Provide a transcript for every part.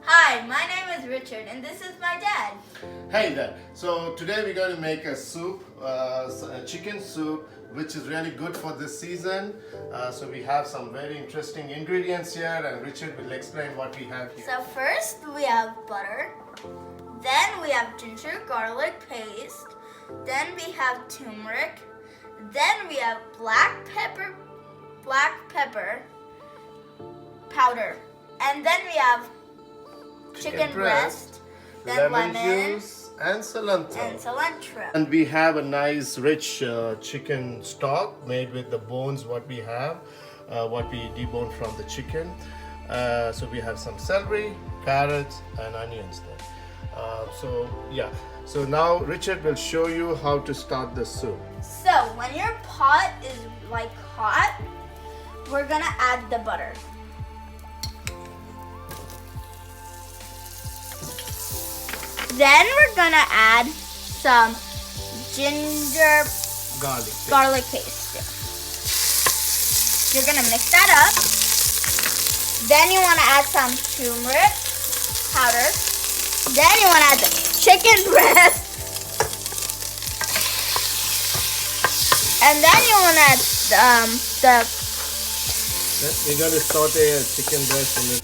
Hi, my name is Richard and this is my dad. Hey there. So today we're going to make a soup, a chicken soup, which is really good for this season. So we have some very interesting ingredients here, and Richard will explain what we have here. So first we have butter, then we have ginger garlic paste, then we have turmeric, then we have black pepper powder, and then we have chicken breast, then lemon juice, and cilantro. And And we have a nice rich chicken stock made with the bones what we have, what we deboned from the chicken. So we have some celery, carrots, and onions there. So now Richard will show you how to start the soup. So when your pot is like hot, we're gonna add the butter. Then we're gonna add some ginger garlic paste. You're gonna mix that up. Then you wanna add some turmeric powder. Then you wanna add the chicken breast. And then you wanna add We're going to saute a chicken breast in it.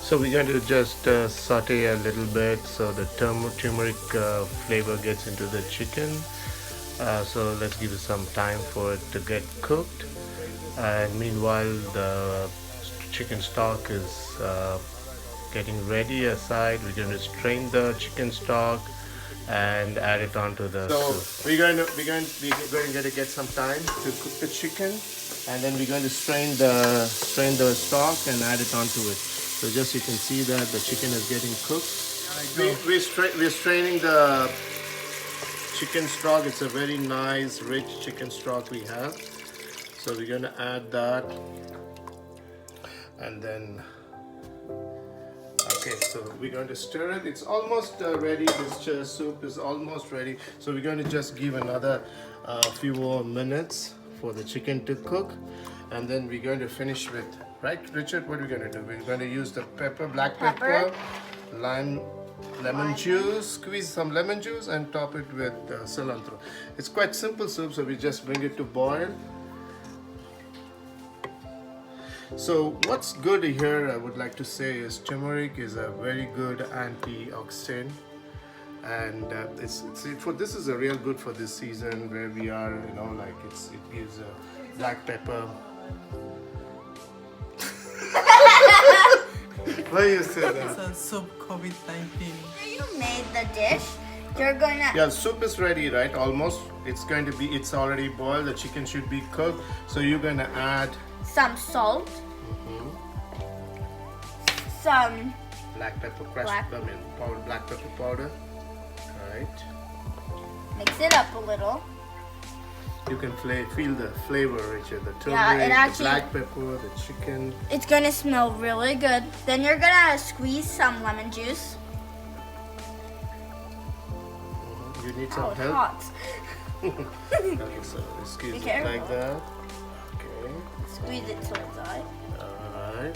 So we're going to just saute a little bit so the turmeric flavor gets into the chicken. So let's give it some time for it to get cooked. And meanwhile, the chicken stock is getting ready aside. We're going to strain the chicken stock and add it onto the soup. We're going to get some time to cook the chicken, and then we're going to strain the stock and add it onto it. So just you can see that the chicken is getting cooked. We're straining the chicken stock. It's a very nice, rich chicken stock we have. So we're going to add that, and then okay, so we're going to stir it. It's almost ready. This soup is almost ready. So we're going to just give another few more minutes for the chicken to cook, and then we're going to finish with, right, Richard? What are we going to do? We're going to use the black pepper, lemon juice, squeeze some lemon juice, and top it with cilantro. It's quite simple soup, so we just bring it to boil. So what's good here, I would like to say, is turmeric is a very good antioxidant, and this is a real good for this season where we are, like it gives a black pepper. Why you say that? It's a soup COVID-19. After you made the dish, you're gonna Yeah, soup is ready, right? Almost. It's already boiled. The chicken should be cooked. So you're gonna add some salt, some black pepper Black pepper powder. Right. mix it up a little. You can feel the flavor, Richard. The turmeric, Yeah, it actually- the black pepper, the chicken. It's gonna smell really good. Then you're gonna squeeze some lemon juice. You need Oh, some it's help. hot. Okay, so squeeze Be it careful. like that. Okay. Squeeze it till it's hot. Alright.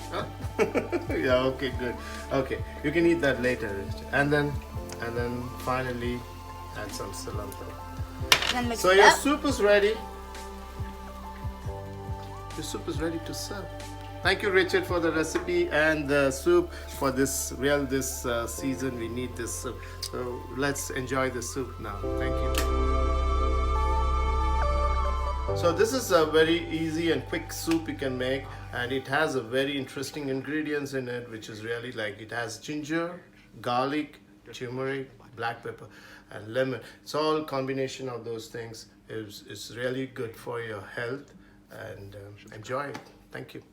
Yeah, okay, good. Okay, you can eat that later, Richard. And then finally add some cilantro. Then mix So it your up. soup is ready. Your soup is ready to serve. Thank you, Richard, for the recipe and the soup for this season. We need this soup. So let's enjoy the soup now. Thank you. So this is a very easy and quick soup you can make, and it has a very interesting ingredients in it, which is really like it has ginger, garlic, turmeric, black pepper, and lemon. It's all combination of those things. It's really good for your health, and enjoy it. Thank you.